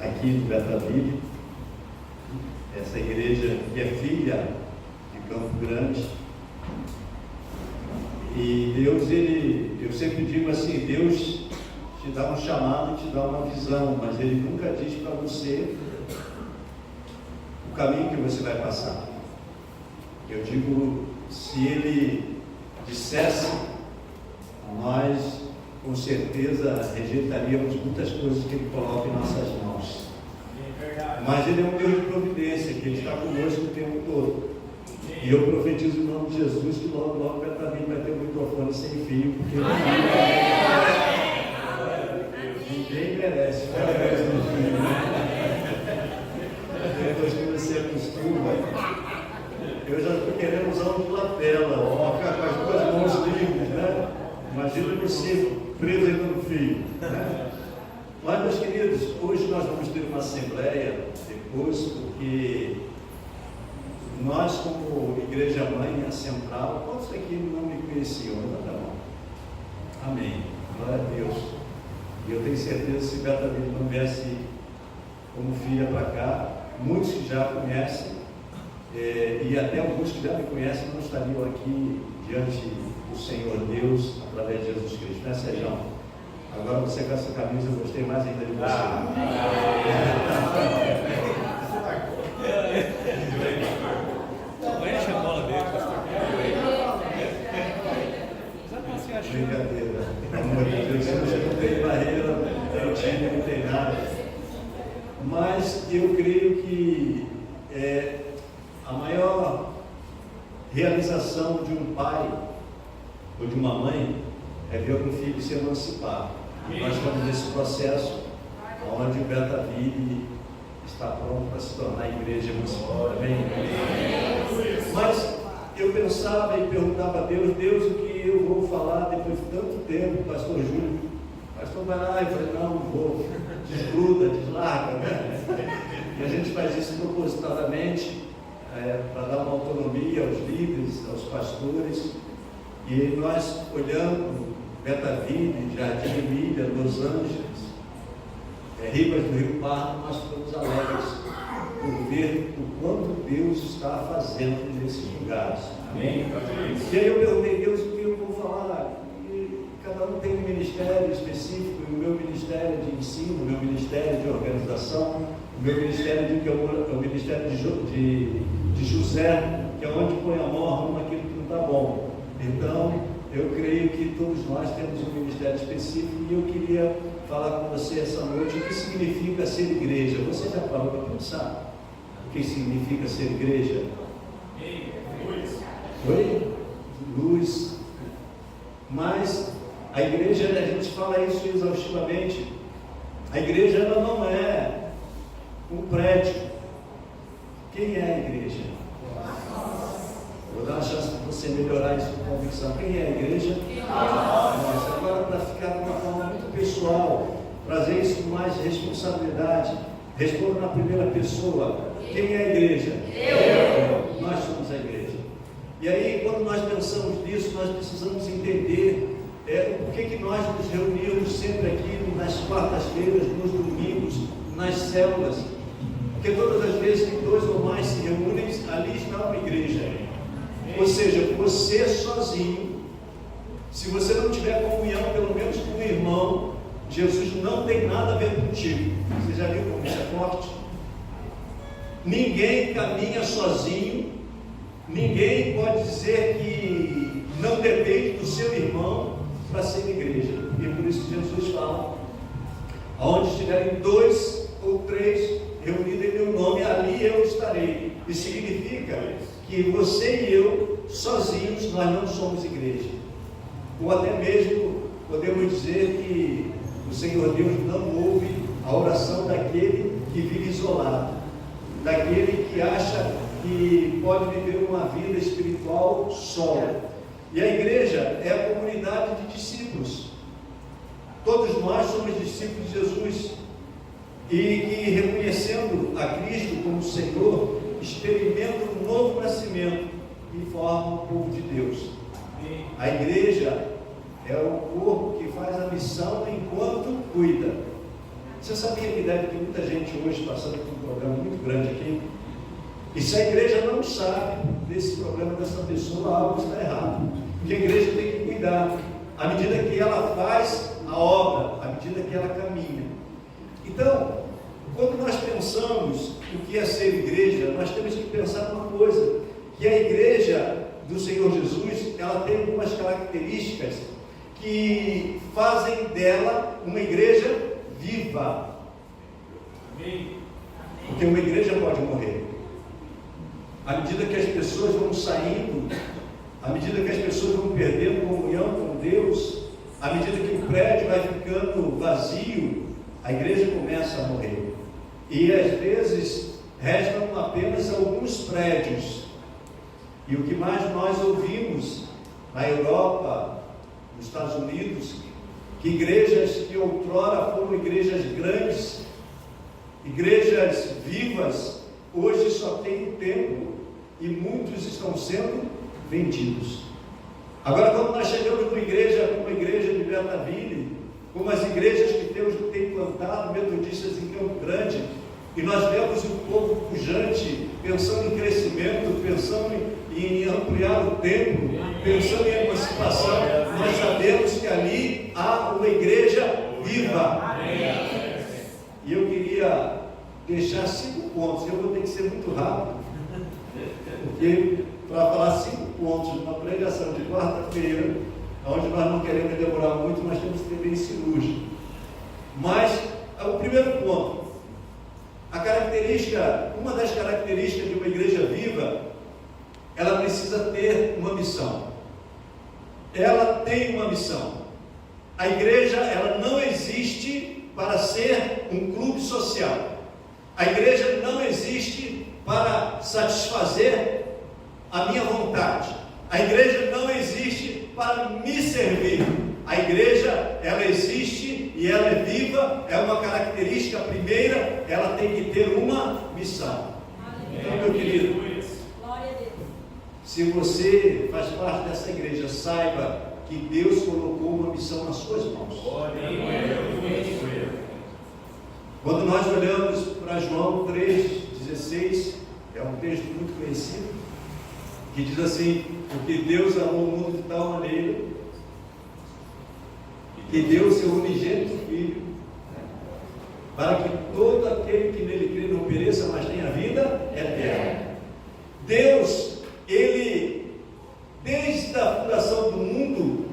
aqui do Betaville, essa igreja que é filha de Campo Grande. E Deus, eu sempre digo assim, Deus te dá um chamado e te dá uma visão, mas Ele nunca diz para você o caminho que você vai passar. Eu digo, se Ele dissesse, nós com certeza rejeitaríamos muitas coisas que Ele coloca em nossas mãos. Mas Ele é um Deus de providência, que Ele está conosco o tempo todo. E eu profetizo em nome de Jesus que logo, logo vai ter um microfone sem fio, porque ninguém merece. Depois que você acostuma, eu já estou querendo usar um de lapela, com as duas mãos livres, né? Imagina você preso ainda no fio, né? Mas, meus queridos, hoje nós vamos ter uma assembleia depois, porque nós, como Igreja Mãe, a Central, quantos aqui não me conheciam? Levanta a mão. Amém. Glória a Deus. E eu tenho certeza que se Betaville não viesse como filha para cá, muitos que já conhecem, e até alguns que já me conhecem, não estariam aqui diante do Senhor Deus, através de Jesus Cristo, né, Sérgio? Agora você com essa camisa, eu gostei mais ainda de você. Enche a bola dele, pastor. Brincadeira. Amor de Deus, você não tem barreira, não tem time, não tem nada. Mas eu creio que a maior realização de um pai ou de uma mãe é ver um filho se emancipar. Nós estamos nesse processo onde o Betaville está pronto para se tornar igreja emancipada. Amém? Mas eu pensava e perguntava a Deus, o que eu vou falar depois de tanto tempo, pastor Júlio? Pastor vai lá, eu falei, não vou, desgruda, deslarga, né? E a gente faz isso propositadamente, para dar uma autonomia aos líderes, aos pastores, e nós olhando Betaville, Jardim Emília, Los Angeles, Ribas do Rio Pardo, nós ficamos alegres por ver o quanto Deus está fazendo nesses lugares. Amém? E aí eu perguntei, Deus, o que eu vou falar? E cada um tem um ministério específico, e o meu ministério de ensino, o meu ministério de organização, o meu ministério que é o ministério de José, que é onde põe a mão, arruma aquilo que não está bom. Então, eu creio que todos nós temos um ministério específico, e eu queria falar com você essa noite o que significa ser igreja. Você já parou para pensar o que significa ser igreja? Oi? Luz. Mas a igreja, a gente fala isso exaustivamente, a igreja ela não é um prédio. Quem é a igreja? Vou dar uma chance para você melhorar isso com convicção. Quem é a igreja? Nossa, agora para ficar de uma forma muito pessoal, trazer isso com mais responsabilidade, responda na primeira pessoa. Quem é a igreja? Eu. Nós somos a igreja. E aí, quando nós pensamos nisso, nós precisamos entender por que nós nos reunimos sempre aqui nas quartas-feiras, nos domingos, nas células. Porque todas as vezes que dois ou mais se reúnem, ali está uma igreja. Ou seja, você sozinho, se você não tiver comunhão, pelo menos com o irmão, Jesus não tem nada a ver contigo. Você já viu como isso é forte? Ninguém caminha sozinho, ninguém pode dizer que não depende do seu irmão para ser igreja. E é por isso que Jesus fala, aonde estiverem 2 ou 3 reunidos em meu nome, ali eu estarei. Isso significa que você e eu, sozinhos, nós não somos igreja. Ou até mesmo podemos dizer que o Senhor Deus não ouve a oração daquele que vive isolado, daquele que acha que pode viver uma vida espiritual só. E a igreja é a comunidade de discípulos. Todos nós somos discípulos de Jesus e que, reconhecendo a Cristo como Senhor, experimentam um novo nascimento e formam o povo de Deus. A igreja é o corpo que faz a missão enquanto cuida. Você Você sabia que deve ter muita gente hoje passando por um problema muito grande aqui? E se a igreja não sabe desse problema dessa pessoa, algo está errado. Porque a igreja tem que cuidar, à medida que ela faz a obra, à medida que ela caminha. Então, quando nós pensamos o que é ser igreja, nós temos que pensar numa coisa, que a igreja do Senhor Jesus, ela tem algumas características que fazem dela uma igreja viva. Porque uma igreja pode morrer. À medida que as pessoas vão saindo, à medida que as pessoas vão perdendo comunhão com Deus, à medida que o prédio vai ficando vazio, a igreja começa a morrer. E às vezes restam apenas alguns prédios. E o que mais nós ouvimos na Europa, nos Estados Unidos, que igrejas que outrora foram igrejas grandes, igrejas vivas, hoje só tem um templo e muitos estão sendo vendidos. Agora, quando nós chegamos numa igreja como a igreja de Bertaville, como as igrejas que Deus tem plantado, metodistas em Campo Grande, e nós vemos um povo pujante, pensando em crescimento, pensando em ampliar o templo, pensando em emancipação, nós sabemos que ali há uma igreja viva. E eu queria deixar 5 pontos, eu vou ter que ser muito rápido, porque para falar 5 pontos numa pregação de quarta-feira, onde nós não queremos demorar muito, nós temos que ser bem cirúrgico. Mas, o primeiro ponto, uma das características de uma igreja viva, ela precisa ter uma missão. Ela tem uma missão. A igreja, ela não existe para ser um clube social. A igreja não existe para satisfazer a minha vontade. A igreja não existe para me servir. A igreja, ela existe e ela é viva, é uma característica primeira, ela tem que ter uma missão. Então, meu querido, se você faz parte dessa igreja, saiba que Deus colocou uma missão nas suas mãos. Quando nós olhamos para João 3,16, é um texto muito conhecido, que diz assim: porque Deus amou o mundo de tal maneira que deu o seu unigênito Filho, para que todo aquele que nele crê não pereça, mas tenha vida eterna. Deus, Ele, desde a fundação do mundo,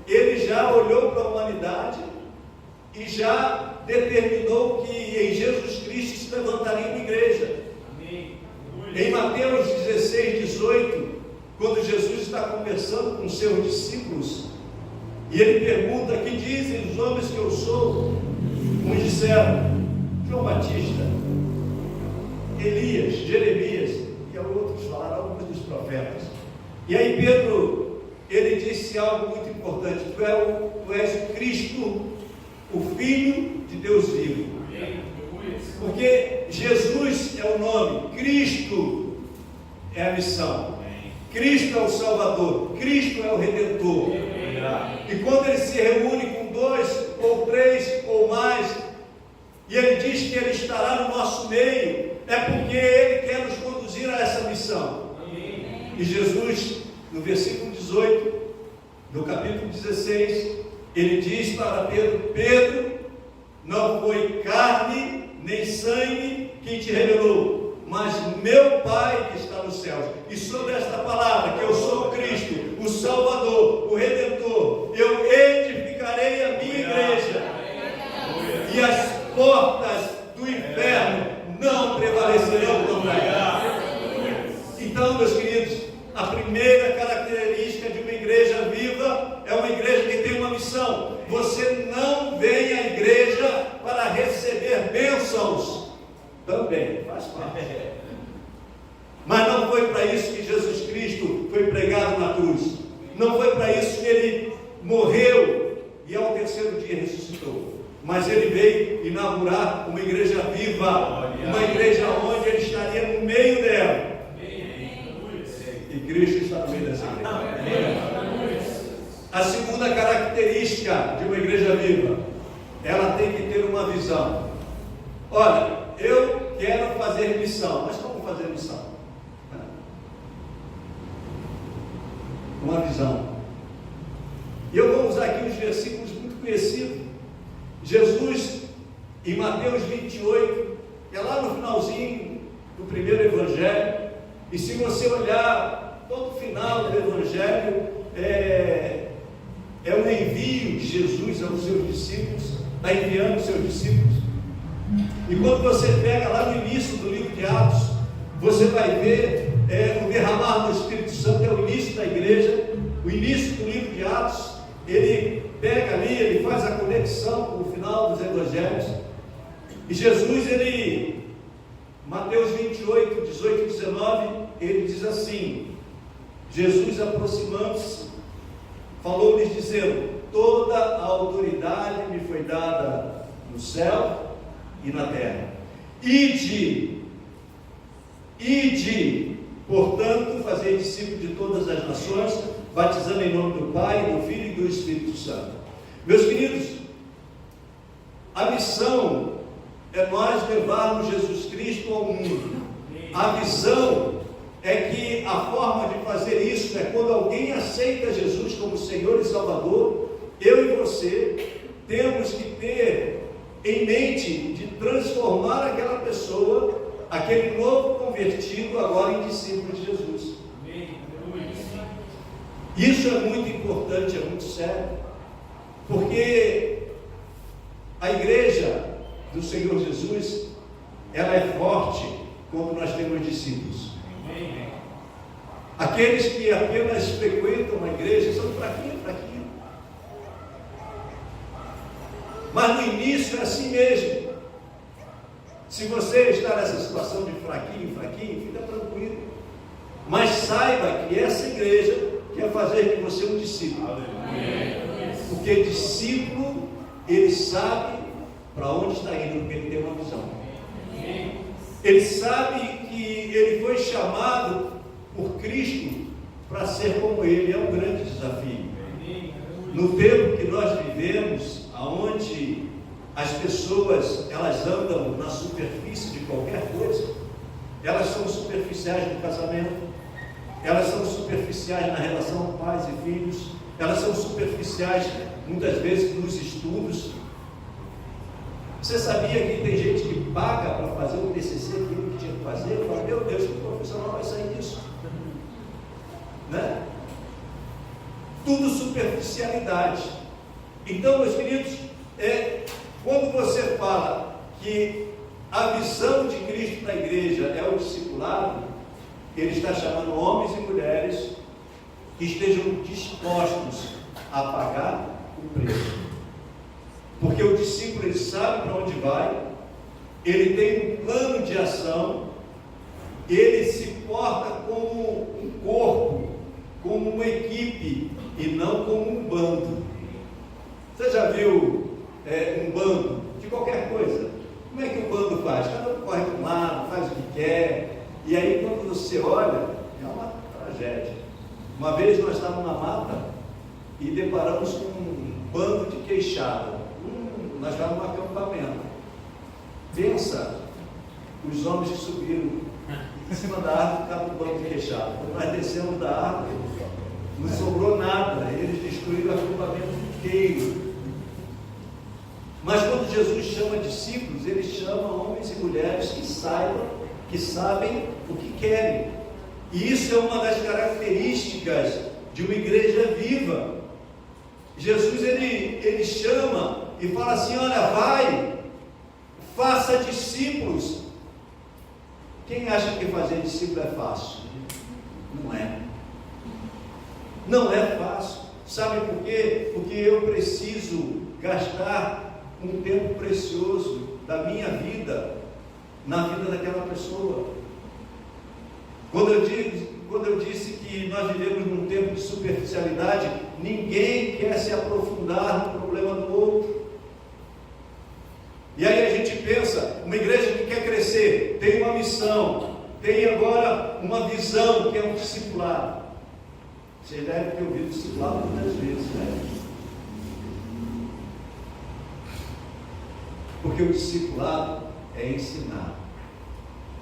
Ele já olhou para a humanidade e já determinou que em Jesus Cristo se levantaria uma igreja. Amém. Em Mateus 16:18, quando Jesus está conversando com os seus discípulos, e ele pergunta: que dizem os homens que eu sou? Uns disseram João Batista, Elias, Jeremias, e outros falaram alguns dos profetas. E aí Pedro, ele disse algo muito importante: tu és o Cristo, o Filho de Deus vivo. Porque Jesus é o nome, Cristo é a missão, Cristo é o Salvador, Cristo é o Redentor. E quando ele se reúne com 2 ou 3 ou mais, e ele diz que ele estará no nosso meio, é porque ele quer nos conduzir a essa missão. E Jesus, no versículo 18 do capítulo 16, ele diz para Pedro: Pedro, não foi carne nem sangue quem te revelou, mas meu Pai que está nos céus. E sobre esta palavra, que eu sou o Cristo, o Salvador, o Redentor, eu edificarei a minha igreja, e as portas do inferno não prevalecerão contra ela. Então, meus queridos, a primeira característica de uma igreja viva é uma igreja que tem uma missão. Você não vem à igreja para receber bênçãos, também faz parte, mas não foi para isso que Jesus Cristo foi pregado na cruz. Não foi para isso que ele morreu e ao terceiro dia ressuscitou. Mas ele veio inaugurar uma igreja viva, uma igreja onde ele estaria no meio dela. E Cristo está no meio dessa igreja. A segunda característica de uma igreja viva, ela tem que ter uma visão. Olha, eu quero fazer missão, mas como fazer missão? Uma visão. E eu vou usar aqui uns versículos muito conhecidos. Jesus, em Mateus 28, é lá no finalzinho do primeiro evangelho, e se você olhar todo o final do evangelho, é um envio de Jesus aos seus discípulos, está enviando os seus discípulos. E quando você pega lá no início do livro de Atos, você vai ver o derramar do Espírito Santo, é o início da igreja, o início do livro de Atos. Ele pega ali, ele faz a conexão com o final dos evangelhos. E Jesus, Mateus 28, 18 e 19, ele diz assim: Jesus, aproximando-se, falou-lhes dizendo: toda a autoridade me foi dada no céu e na terra. Ide, portanto, fazei discípulos de todas as nações, batizando em nome do Pai, do Filho e do Espírito Santo. Meus queridos, a missão é nós levarmos Jesus Cristo ao mundo. A visão é que a forma de fazer isso é quando alguém aceita Jesus como Senhor e Salvador. Eu e você temos que ter em mente de transformar aquela pessoa, aquele novo convertido, agora em discípulo de Jesus. Isso é muito importante, é muito sério, porque a igreja do Senhor Jesus, ela é forte quando nós temos discípulos. Aqueles que apenas frequentam a igreja são fraquinhos. Mas no início é assim mesmo. Se você está nessa situação de fraquinho, fica tranquilo. Mas saiba que essa igreja quer fazer de você um discípulo. Porque discípulo, ele sabe para onde está indo, porque ele tem uma visão. Ele sabe que ele foi chamado por Cristo para ser como ele. É um grande desafio. No tempo que nós vivemos, aonde as pessoas, elas andam na superfície de qualquer coisa, elas são superficiais no casamento, elas são superficiais na relação pais e filhos, elas são superficiais muitas vezes nos estudos. Você sabia que tem gente que paga para fazer o TCC, aquilo que tinha que fazer? Eu falo, meu Deus, que profissional vai sair disso? Né? Tudo superficialidade. Então, meus queridos, quando você fala que a visão de Cristo na igreja é o discipulado, ele está chamando homens e mulheres que estejam dispostos a pagar o preço. Porque o discípulo, ele sabe para onde vai, ele tem um plano de ação, ele se porta como um corpo, como uma equipe e não como um bando. Você já viu um bando de qualquer coisa? Como é que o bando faz? Cada um corre para um lado, faz o que quer, e aí quando você olha, é uma tragédia. Uma vez nós estávamos na mata e deparamos com um bando de queixada. Nós estávamos no acampamento. Pensa, os homens que subiram em cima da árvore ficaram no bando de queixada. Quando nós descemos da árvore, não sobrou nada, eles destruíram o acampamento inteiro. Mas quando Jesus chama discípulos, ele chama homens e mulheres que sabem o que querem. E isso é uma das características de uma igreja viva. Jesus, ele chama e fala assim: olha, vai, faça discípulos. Quem acha que fazer discípulo é fácil? Não é. Não é fácil. Sabe por quê? Porque eu preciso gastar um tempo precioso da minha vida na vida daquela pessoa. Quando eu disse que nós vivemos num tempo de superficialidade, ninguém quer se aprofundar no problema do outro. E aí a gente pensa, uma igreja que quer crescer, tem uma missão, tem agora uma visão, que é um discipulado. Você deve ter ouvido discipulado muitas vezes, né? Porque o discipulado é ensinar.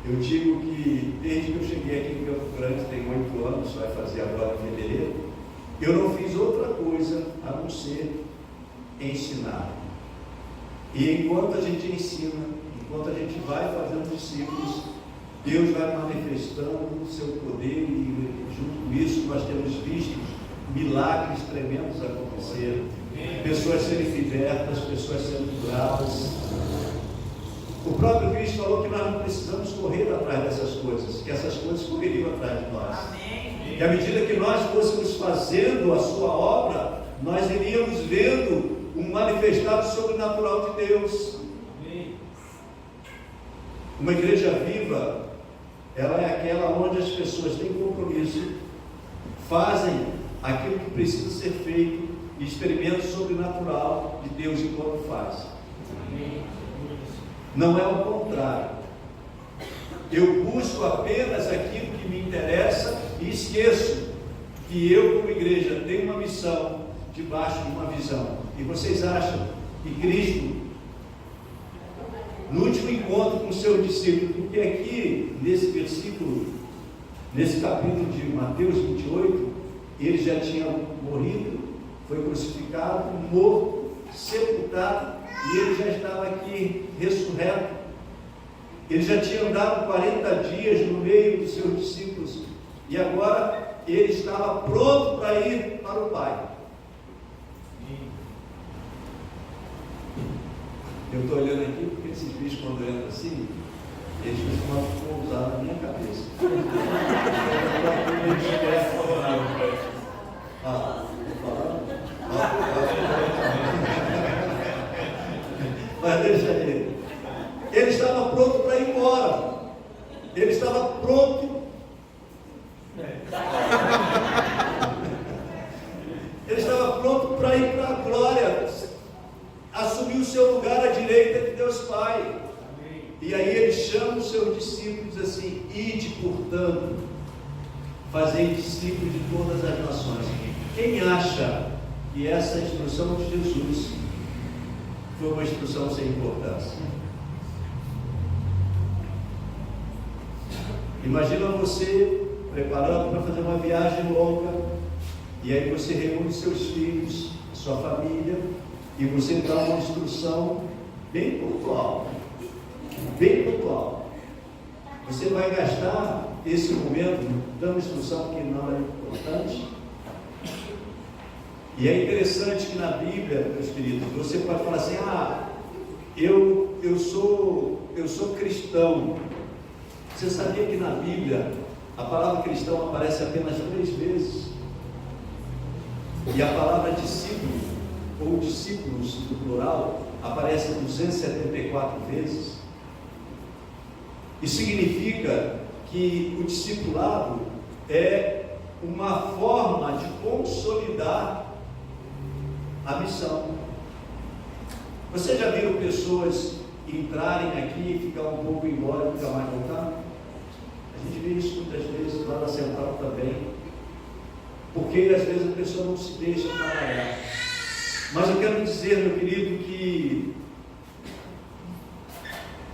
Eu digo que desde que eu cheguei aqui em Campo Grande, tem 8 anos, vai fazer agora em fevereiro, eu não fiz outra coisa a não ser ensinar. E enquanto a gente ensina, enquanto a gente vai fazendo discípulos, Deus vai manifestando o seu poder, e junto com isso nós temos visto milagres tremendos acontecer, pessoas serem libertas, pessoas sendo curadas. O próprio Cristo falou que nós não precisamos correr atrás dessas coisas, que essas coisas correriam atrás de nós. E à medida que nós fôssemos fazendo a sua obra, nós iríamos vendo um manifestado sobrenatural de Deus. Uma igreja viva, ela é aquela onde as pessoas têm compromisso, fazem aquilo que precisa ser feito e experimentam o sobrenatural de Deus enquanto faz. Não é o contrário. Eu busco apenas aquilo que me interessa e esqueço que eu, como igreja, tenho uma missão debaixo de uma visão. E vocês acham que Cristo, no último encontro com o seu discípulo, porque aqui nesse versículo, nesse capítulo de Mateus 28, ele já tinha morrido, foi crucificado, morto, sepultado, e ele já estava aqui ressurreto. Ele já tinha andado 40 dias no meio dos seus discípulos, e agora ele estava pronto para ir para o Pai. Eu estou olhando aqui porque esses bichos, quando entram assim, eles costumam pousar na minha cabeça. Mas deixa ele. Ele estava pronto para ir embora. Ele estava pronto. Ele estava pronto para ir para a glória, assumir o seu lugar à direita de Deus Pai. E aí ele chama os seus discípulos assim: ide, portanto, fazei discípulos de todas as nações. Quem acha que essa instrução de Jesus foi uma instrução sem importância? Imagina você preparando para fazer uma viagem longa, e aí você reúne seus filhos, sua família, e você dá uma instrução bem pontual. Bem pontual. Você vai gastar esse momento dando instrução que não é importante. E é interessante que na Bíblia, meus queridos, você pode falar assim: eu sou cristão. Você sabia que na Bíblia a palavra cristão aparece apenas 3 vezes? E a palavra discípulo, ou discípulos no plural, aparece 274 vezes. Isso significa que o discipulado é uma forma de consolidar a missão. Vocês já viram pessoas entrarem aqui e ficar um pouco embora e nunca mais voltar? A gente vê isso muitas vezes lá na Central também, porque às vezes a pessoa não se deixa trabalhar. Mas eu quero dizer, meu querido, que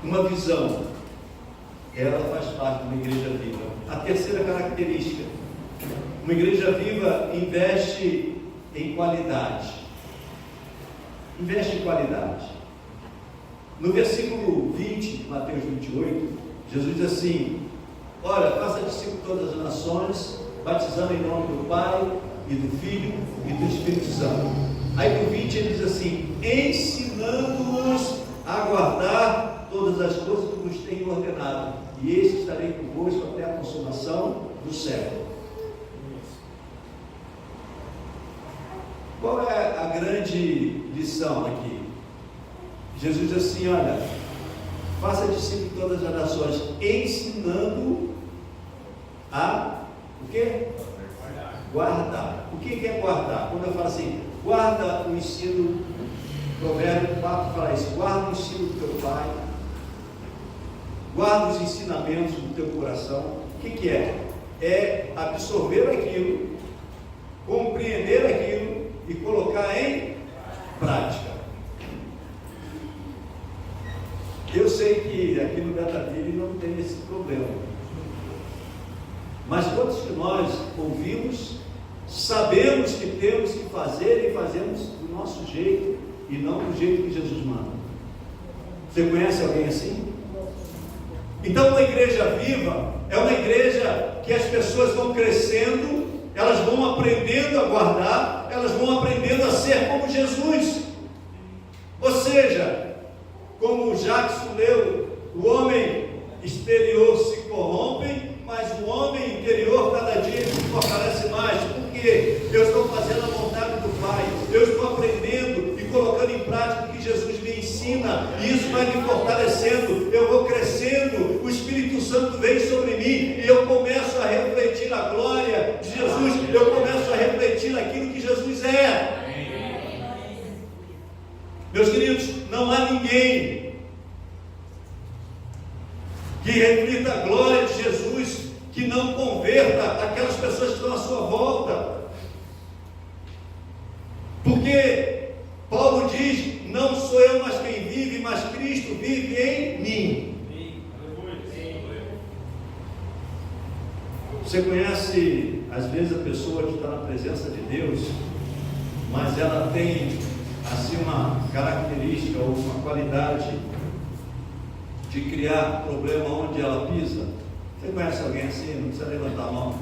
uma visão, ela faz parte de uma igreja viva. A terceira característica: uma igreja viva investe em qualidade. Investe em qualidade. No versículo 20 de Mateus 28, Jesus diz assim: olha, faça discípulo de todas as nações, batizando em nome do Pai e do Filho e do Espírito Santo. Aí no 20 ele diz assim: ensinando-os a guardar todas as coisas que vos tenho ordenado, e eis que estarei convosco até a consumação do século. Qual é a grande lição aqui? Jesus diz assim: olha, faça discípulo de todas as nações, ensinando a o quê? Guardar. O que é guardar? Quando eu falo assim, guarda o ensino, Provérbio 4 fala isso: guarda o ensino do teu pai, guarda os ensinamentos do teu coração. O que é? É absorver aquilo, compreender aquilo e colocar em prática. Eu sei que que aqui no Betaville não tem esse problema. Mas quantos de nós ouvimos, sabemos que temos que fazer e fazemos do nosso jeito e não do jeito que Jesus manda? Você conhece alguém assim? Então, uma igreja viva é uma igreja que as pessoas vão crescendo, elas vão aprendendo a guardar, elas vão aprendendo a ser como Jesus. Ou seja, como o Jackson leu, o homem exterior se corrompe, mas o homem interior cada dia se fortalece mais. Porque eu estou fazendo a vontade do Pai, eu estou aprendendo e colocando em prática o que Jesus me ensina, e isso vai me fortalecendo, eu vou crescendo, o Espírito Santo vem sobre mim, e eu começo a refletir a glória de Jesus, eu começo a refletir aquilo que Jesus é. Meus queridos, não há ninguém que reflita a glória de Jesus, que não converta aquelas pessoas que estão à sua volta. Porque Paulo diz: não sou eu mais quem vive, mas Cristo vive em mim. Você conhece, às vezes, a pessoa que está na presença de Deus, mas ela tem assim uma característica ou uma qualidade de criar problema onde ela pisa? Você conhece alguém assim? Não precisa levantar a mão.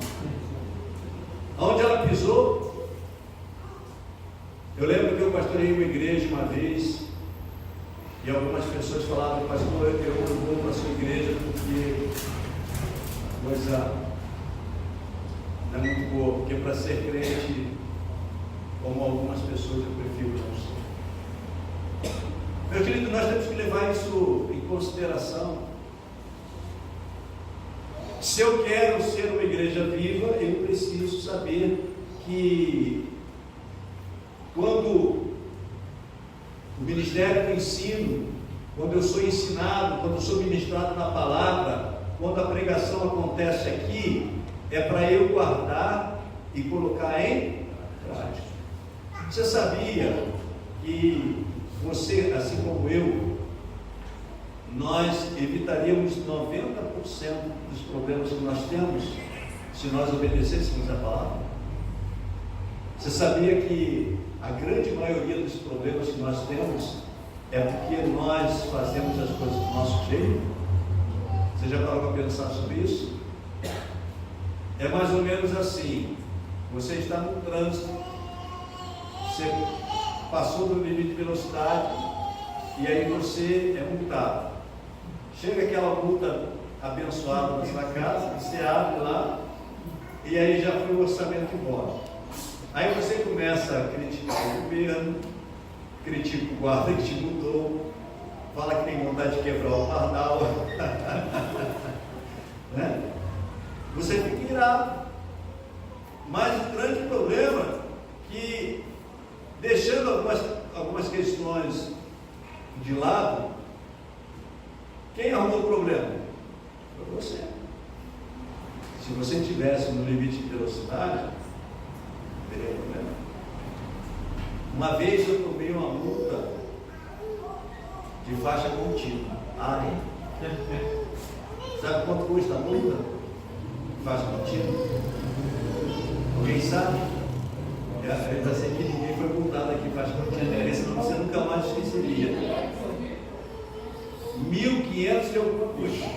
Onde ela pisou? Eu lembro que eu pastorei uma igreja uma vez, e algumas pessoas falavam: pastor, eu não vou para a sua igreja porque a coisa não é muito boa, porque para ser crente, como algumas pessoas, eu prefiro não ser. Meu querido, nós temos que levar isso em consideração. Se eu quero ser uma igreja viva, eu preciso saber que quando o ministério do ensino, quando eu sou ensinado, quando eu sou ministrado na palavra, quando a pregação acontece aqui, é para eu guardar e colocar em prática. Você sabia que você, assim como eu, nós evitaríamos 90% dos problemas que nós temos se nós obedecêssemos a palavra? Você sabia que a grande maioria dos problemas que nós temos é porque nós fazemos as coisas do nosso jeito? Você já parou para pensar sobre isso? É mais ou menos assim: você está no trânsito, você passou do limite de velocidade e aí você é multado. Chega aquela multa abençoada na sua casa, você abre lá e aí já foi o orçamento embora. Aí você começa a criticar o governo, critica o guarda que te mudou, fala que tem vontade de quebrar o pardal, né? Você fica irado. Mas o grande problema é que, deixando algumas questões de lado, quem arrumou o problema? Foi você. Se você estivesse no limite de velocidade, não teria problema. Uma vez eu tomei uma multa de faixa contínua. Sabe quanto custa a multa de faixa contínua? Alguém sabe? Ainda sei que ninguém foi multado aqui em faixa contínua, senão você nunca mais esqueceria. 1.500 eu puxo.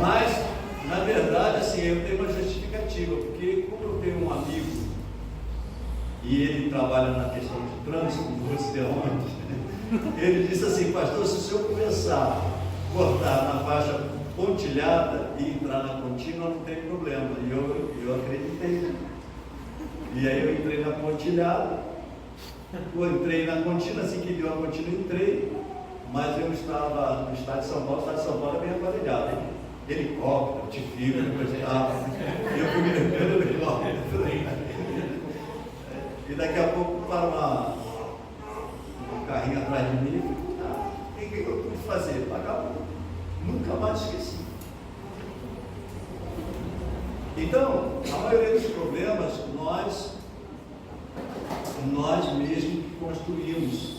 Mas, na verdade, assim, eu tenho uma justificativa, porque como eu tenho um amigo e ele trabalha na questão de trânsito, não vou dizer onde, ele disse assim: pastor, se o senhor começar a cortar na faixa pontilhada e entrar na contínua, não tem problema. E eu acreditei. E aí eu entrei na pontilhada. Eu entrei na contínua, assim que deu a contínua, entrei, mas eu estava no estado de São Paulo. O estado de São Paulo é bem aparelhado, hein? Helicóptero, tifilho, coisa e tal. E eu fui me lembrando do helicóptero. E daqui a pouco para um carrinho atrás de mim, o que eu pude fazer? Pagar multa. Nunca mais esqueci. Então, a maioria dos problemas nós mesmos que construímos.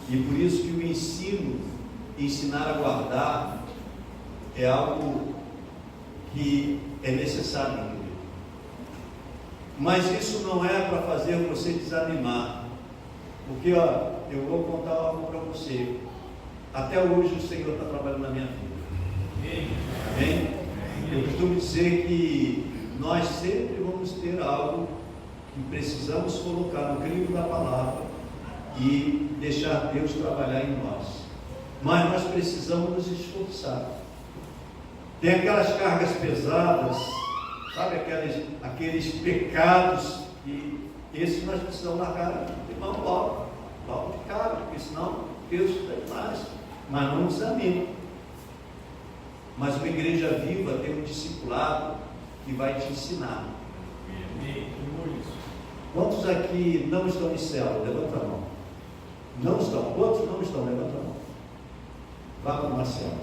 E por isso que o ensinar a guardar, é algo que é necessário, meu querido. Mas isso não é para fazer você desanimar. Porque, eu vou contar algo para você. Até hoje o Senhor está trabalhando na minha vida. Amém? Eu costumo dizer que nós sempre vamos ter algo que precisamos colocar no crivo da palavra e deixar Deus trabalhar em nós. Mas nós precisamos nos esforçar. Tem aquelas cargas pesadas, sabe, aqueles pecados, e esses nós precisamos largar de mão logo de cara, porque senão Deus está demais. Mas não desanima. Mas uma igreja viva tem um discipulado que vai te ensinar. Quantos aqui não estão em célula? Levanta a mão. Não estão. Quantos não estão? Levanta a mão. Vá para uma célula,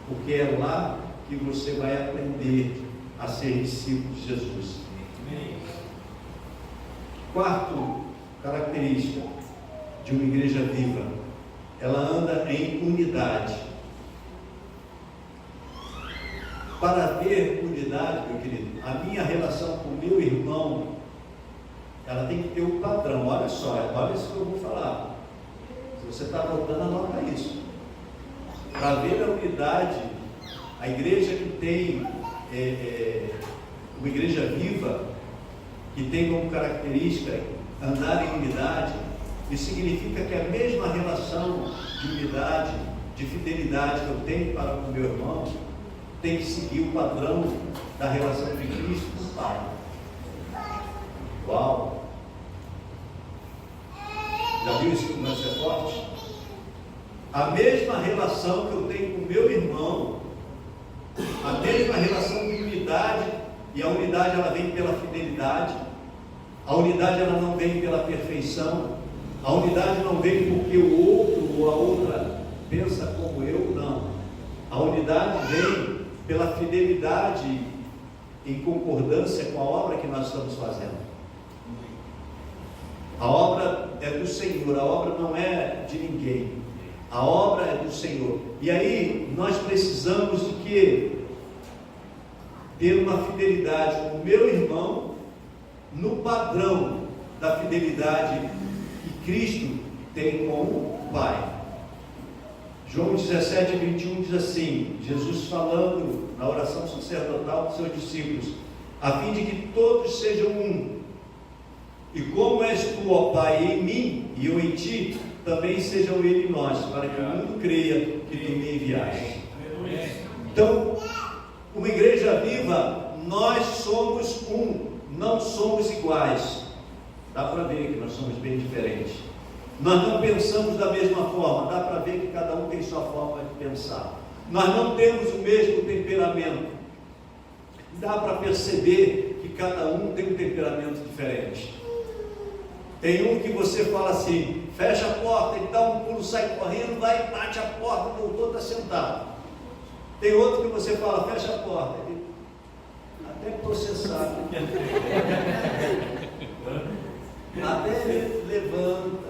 porque é lá que você vai aprender a ser discípulo de Jesus. Quarto característica de uma igreja viva: ela anda em unidade. Para ter unidade, meu querido, a minha relação com o meu irmão, ela tem que ter um padrão. Olha só, olha isso que eu vou falar. Se você está anotando, anota isso. Para ver a unidade, a igreja que tem uma igreja viva, que tem como característica andar em unidade, isso significa que a mesma relação de unidade, de fidelidade que eu tenho para com o meu irmão, tem que seguir o padrão da relação de Cristo com o Pai. Uau! Já viu isso como isso é forte? A mesma relação que eu tenho com o meu irmão, a mesma relação de unidade, e a unidade ela vem pela fidelidade, a unidade ela não vem pela perfeição, a unidade não vem porque o outro ou a outra pensa como eu, não. A unidade vem pela fidelidade em concordância com a obra que nós estamos fazendo. A obra é do Senhor, a obra não é de ninguém, a obra é do Senhor. E aí nós precisamos de quê? Ter uma fidelidade com o meu irmão no padrão da fidelidade que Cristo tem com o Pai. João 17, 21 diz assim, Jesus falando na oração sacerdotal dos seus discípulos: a fim de que todos sejam um, e como és tu, ó Pai, em mim e eu em ti, também sejam ele em nós, para que o mundo creia que tu me enviaste. Então, uma igreja viva, nós somos um, não somos iguais. Dá para ver que nós somos bem diferentes. Nós não pensamos da mesma forma, dá para ver que cada um tem sua forma de pensar. Nós não temos o mesmo temperamento, dá para perceber que cada um tem um temperamento diferente. Tem um que você fala assim, fecha a porta, ele dá um pulo, sai correndo, vai, bate a porta, voltou, está sentado. Tem outro que você fala, fecha a porta, ele até processado, até ele levanta,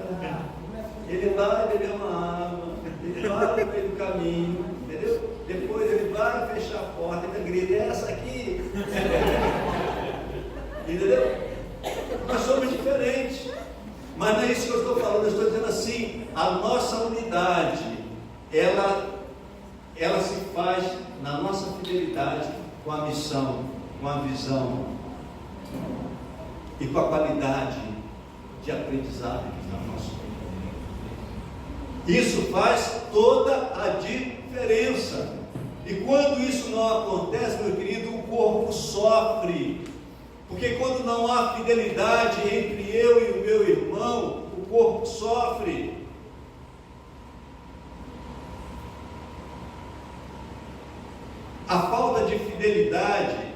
ele vai beber uma água, ele vai no meio do caminho, entendeu? Depois ele vai fechar a porta, ele grita, é essa aqui, entendeu? Nós somos diferentes, mas não é isso que eu estou falando. Eu estou dizendo assim, a nossa unidade, ela se faz na nossa fidelidade com a missão, com a visão e com a qualidade de aprendizado que está no nosso meio. Isso faz toda a diferença. E quando isso não acontece, meu querido, o corpo sofre. Porque quando não há fidelidade entre eu e o meu irmão, o corpo sofre. A falta de fidelidade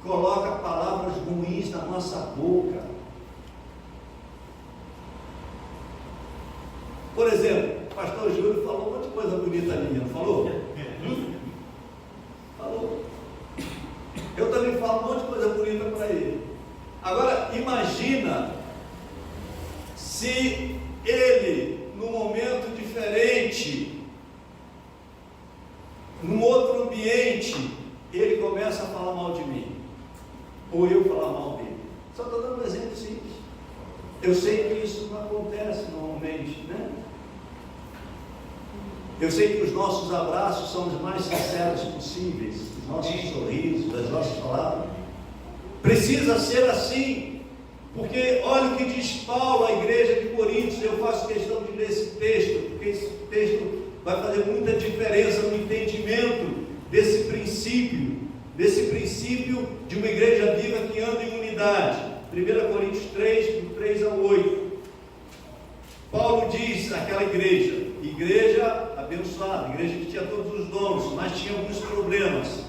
coloca palavras ruins na nossa boca. Por exemplo, o pastor Júlio falou um monte de coisa bonita ali, não falou? Falou. Eu também falo um monte de coisa bonita para ele. Agora, imagina se ele, num momento diferente, num outro ambiente, ele começa a falar mal de mim, ou eu falar mal dele. Só estou dando um exemplo simples. Eu sei que isso não acontece normalmente, né? Eu sei que os nossos abraços são os mais sinceros possíveis, os nossos sorrisos, as nossas palavras. Precisa ser assim, porque olha o que diz Paulo à igreja de Coríntios. Eu faço questão de ler esse texto, porque esse texto vai fazer muita diferença no entendimento desse princípio de uma igreja viva que anda em unidade. 1 Coríntios 3, do 3 ao 8. Paulo diz àquela igreja abençoada, igreja que tinha todos os dons, mas tinha alguns problemas.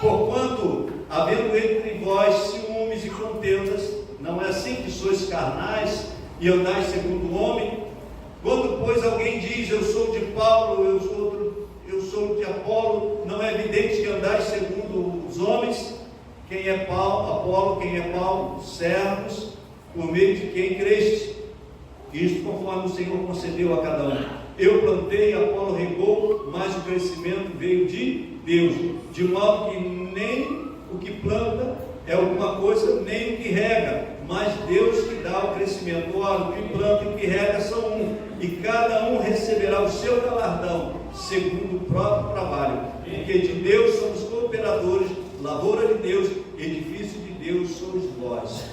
Porquanto, havendo entre vós ciúmes e contendas, não é assim que sois carnais e andais segundo o homem? Quando, pois, alguém diz, eu sou de Paulo, eu sou de Apolo, não é evidente que andais segundo os homens? Quem é Paulo, Apolo, quem é Paulo? Servos, por meio de quem creste. Isto conforme o Senhor concedeu a cada um. Eu plantei, Apolo regou, mas o crescimento veio de Deus. De modo que nem o que planta é alguma coisa, nem o que rega, mas Deus que dá o crescimento. Ora, o que planta e o que rega são um, e cada um receberá o seu galardão, segundo o próprio trabalho. Porque de Deus somos cooperadores, lavoura de Deus, edifício de Deus sois vós.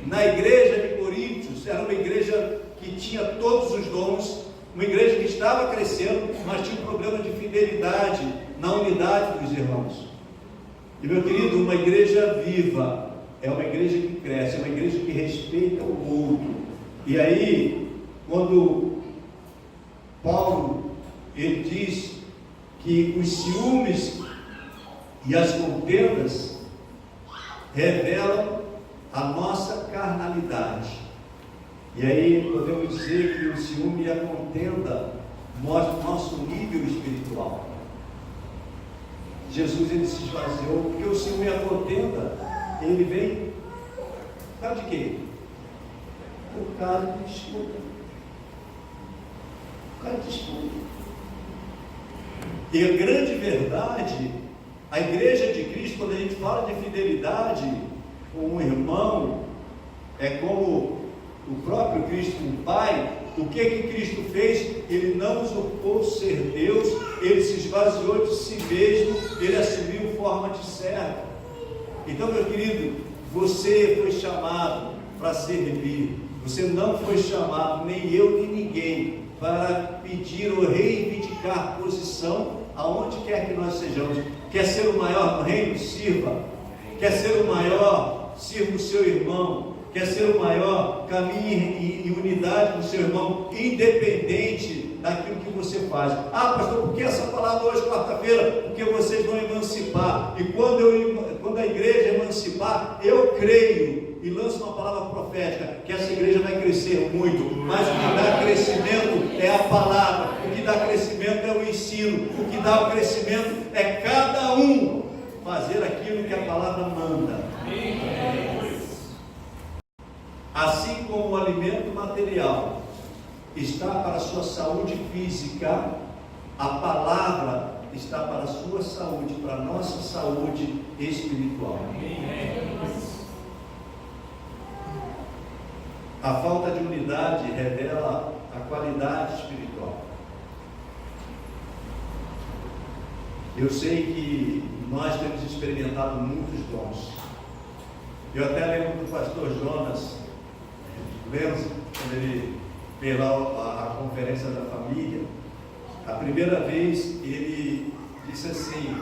Na igreja de Coríntios, era uma igreja que tinha todos os dons, uma igreja que estava crescendo, mas tinha um problema de fidelidade na unidade dos irmãos. E meu querido, uma igreja viva é uma igreja que cresce, é uma igreja que respeita o outro. E aí, quando Paulo ele diz que os ciúmes e as contendas revelam a nossa carnalidade. E aí podemos dizer que o ciúme e a contenda mostram o nosso nível espiritual. Jesus ele se esvaziou, porque o ciúme e a contenda, ele vem por causa de quê? Por causa de disputa. Por causa de disputa. E a grande verdade, a igreja de Cristo, quando a gente fala de fidelidade com um irmão, é como o próprio Cristo, o Pai. O que Cristo fez? Ele não usurpou ser Deus, ele se esvaziou de si mesmo, ele assumiu forma de servo. Então, meu querido, você foi chamado para servir. Você não foi chamado, nem eu nem ninguém, para pedir ou reivindicar posição aonde quer que nós sejamos. Quer ser o maior no reino? Sirva. Quer ser o maior? Sirva o seu irmão. Quer ser o maior? Caminhe em unidade com o seu irmão, independente daquilo que você faz. Ah, pastor, por que essa palavra hoje, quarta-feira? Porque vocês vão emancipar. E quando a igreja emancipar, eu creio e lanço uma palavra profética, que essa igreja vai crescer muito. Mas o que dá crescimento é a palavra, o que dá crescimento é o ensino, o que dá o crescimento é cada um fazer aquilo que a palavra manda. Assim como o alimento material está para a sua saúde física, a palavra está para a sua saúde, para a nossa saúde espiritual. A falta de unidade revela a qualidade espiritual. Eu sei que nós temos experimentado muitos dons. Eu até lembro do pastor Jonas Lenzo, quando ele fez lá a conferência da família, a primeira vez ele disse assim,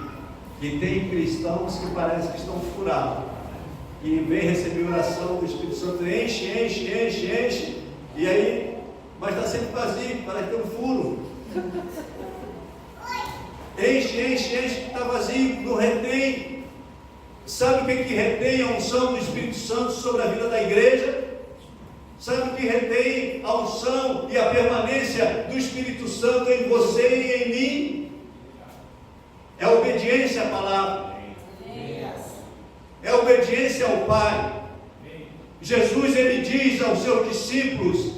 que tem cristãos que parecem que estão furados, que vem receber oração do Espírito Santo, enche, e aí, mas está sempre vazio, parece que tem um furo. Enche, que está vazio, não retém. Sabe o que retém a unção do Espírito Santo sobre a vida da igreja? Sabe o que retém a unção e a permanência do Espírito Santo em você e em mim? É a obediência à palavra. É a obediência ao Pai. Jesus, ele diz aos seus discípulos,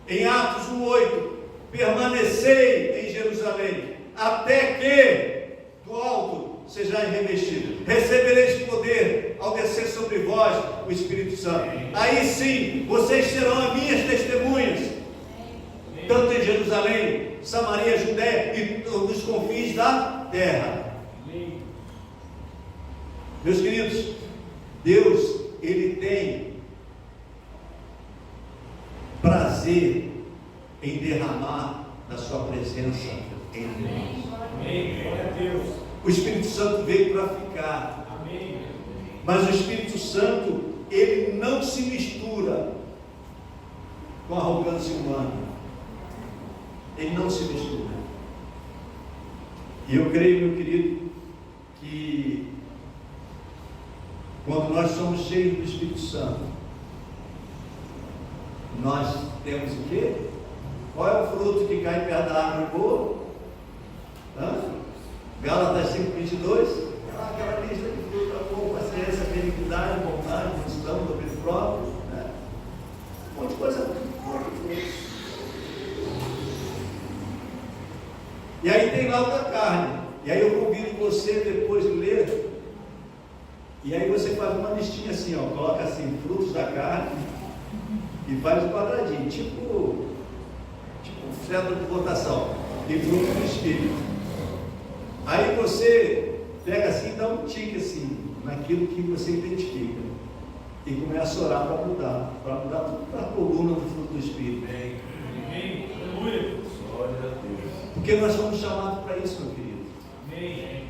em Atos 1:8, permanecei em Jerusalém, até que do alto sejais revestidos. Recebereis poder ao descer sobre vós o Espírito Santo. Aí sim, vocês serão as minhas testemunhas, tanto em Jerusalém, Samaria, Judéia e nos confins da terra. Meus queridos, Deus, Ele tem prazer em derramar da sua presença em nós. Amém. Glória a Deus. O Espírito Santo veio para ficar. Amém. Mas o Espírito Santo, ele não se mistura com a arrogância humana. Ele não se mistura. E eu creio, meu querido, que quando nós somos cheios do Espírito Santo, nós temos o quê? Qual é o fruto que cai perto da árvore boa? Gálatas 5:22. Aquela lista de fruto, amor, paciência, benignidade, bondade, mansidão, domínio próprio, né? Um monte de coisa boa. E aí tem lá o da carne. E aí eu convido você depois de ler. E aí você faz uma listinha assim, ó, coloca assim, frutos da carne e faz um quadradinho, tipo cédula de votação, e frutos do Espírito. Aí você pega assim e dá um tique assim, naquilo que você identifica, e começa a orar para mudar tudo para a coluna do fruto do Espírito. Amém. Aleluia. Glória a Deus. Porque nós somos chamados para isso, meu querido. Amém.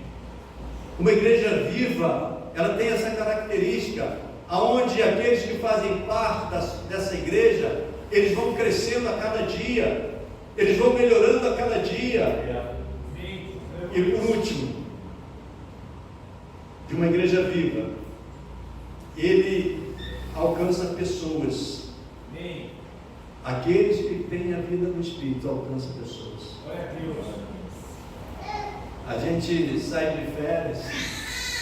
Uma igreja viva, ela tem essa característica, aonde aqueles que fazem parte dessa igreja, eles vão crescendo a cada dia, eles vão melhorando a cada dia. E por último, de uma igreja viva, ele alcança pessoas. Aqueles que têm a vida no Espírito alcançam pessoas. A gente sai de férias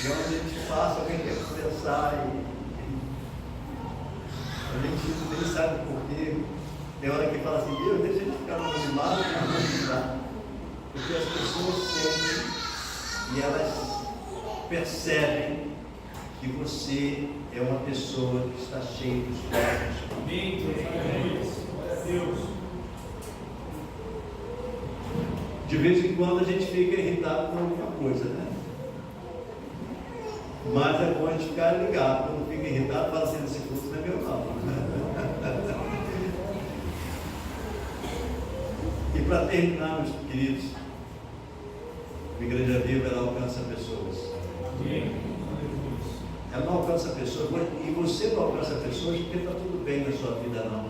e onde a gente passa, alguém quer conversar e a gente nem sabe porquê. Tem hora que fala assim, Deus, deixa a gente ficar no animado e não ajudar. Porque as pessoas sentem e elas percebem que você é uma pessoa que está cheia dos Espírito. Amém. Glória a Deus. De vez em quando a gente fica irritado com alguma coisa, né? Mas é bom a gente ficar ligado. Quando fica irritado, fala assim, esse curso não é meu não. E para terminar, meus queridos, a Igreja Viva, ela alcança pessoas. Ela não alcança pessoas, e você não alcança pessoas porque está tudo bem na sua vida, não.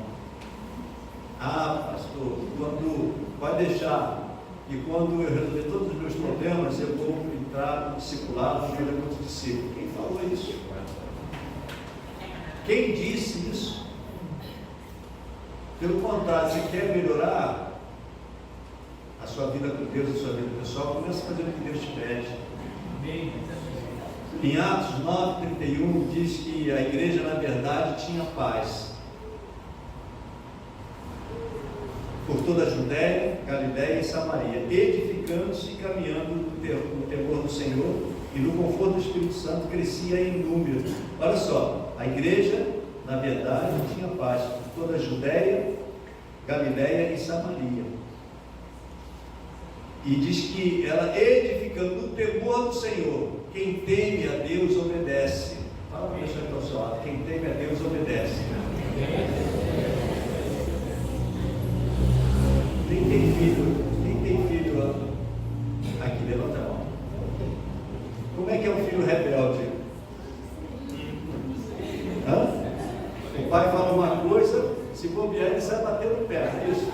Ah, pastor, quando vai deixar, e quando eu resolver todos os meus problemas, eu vou entrar no discipulado, vou fazer muitos discípulos. Quem falou isso? Quem disse isso? Pelo contrário, se quer melhorar a sua vida com Deus, a sua vida pessoal, comece a fazer o que Deus te pede. Amém. Em Atos 9:31 diz que a igreja, na verdade, tinha paz por toda a Judéia, Galiléia e Samaria, edificando-se e caminhando no temor do Senhor, e no conforto do Espírito Santo crescia em número. Olha só, a igreja, na verdade, tinha paz por toda a Judéia, Galiléia e Samaria. E diz que ela edificando no temor do Senhor. Quem teme a Deus obedece. Fala para a pessoa que está ao seu lado. Quem teme a Deus obedece. Quem tem filho aqui, levanta a mão. Como é que é um filho rebelde? O pai fala uma coisa, se bobear, ele sai bater no pé, não é isso?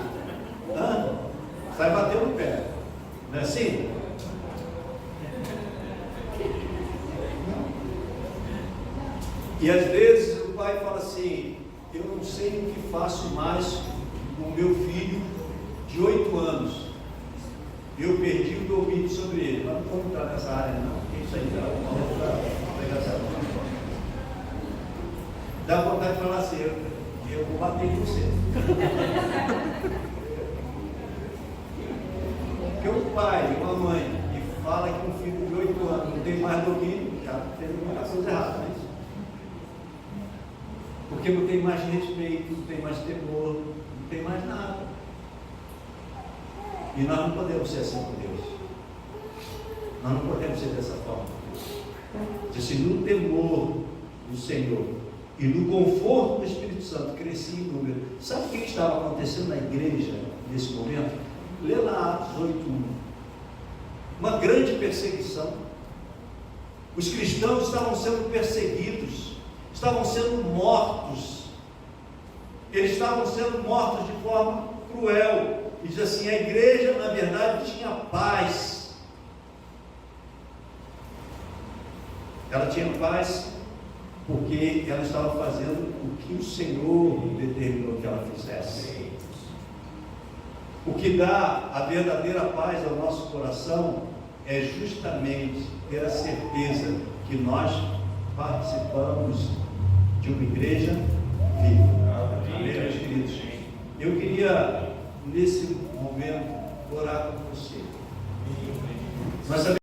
Sai bater no pé. Não é assim? E às vezes o pai fala assim, eu não sei o que faço mais com o meu filho de 8 anos. Eu perdi o domínio sobre ele. Mas não vamos entrar nessa área não, porque isso aí dá vontade de falar assim, eu vou bater em você. Porque um pai, uma mãe, que fala que um filho de 8 anos não tem mais domínio, já fez alguma coisa errada, não é isso? Porque não tem mais respeito, não tem mais temor, não tem mais nada. E nós não podemos ser assim com Deus. Nós não podemos ser dessa forma com Deus. Diz assim, no temor do Senhor e no conforto do Espírito Santo, cresci em número. Sabe o que estava acontecendo na igreja nesse momento? Lê lá Atos 8:1. Uma grande perseguição. Os cristãos estavam sendo perseguidos, estavam sendo mortos. Eles estavam sendo mortos de forma cruel. E diz assim, a igreja na verdade tinha paz. Ela tinha paz porque ela estava fazendo o que o Senhor determinou que ela fizesse. O que dá a verdadeira paz ao nosso coração é justamente ter a certeza que nós participamos de uma igreja viva. Amém, meus queridos? Eu queria, nesse momento, orar com você. Nós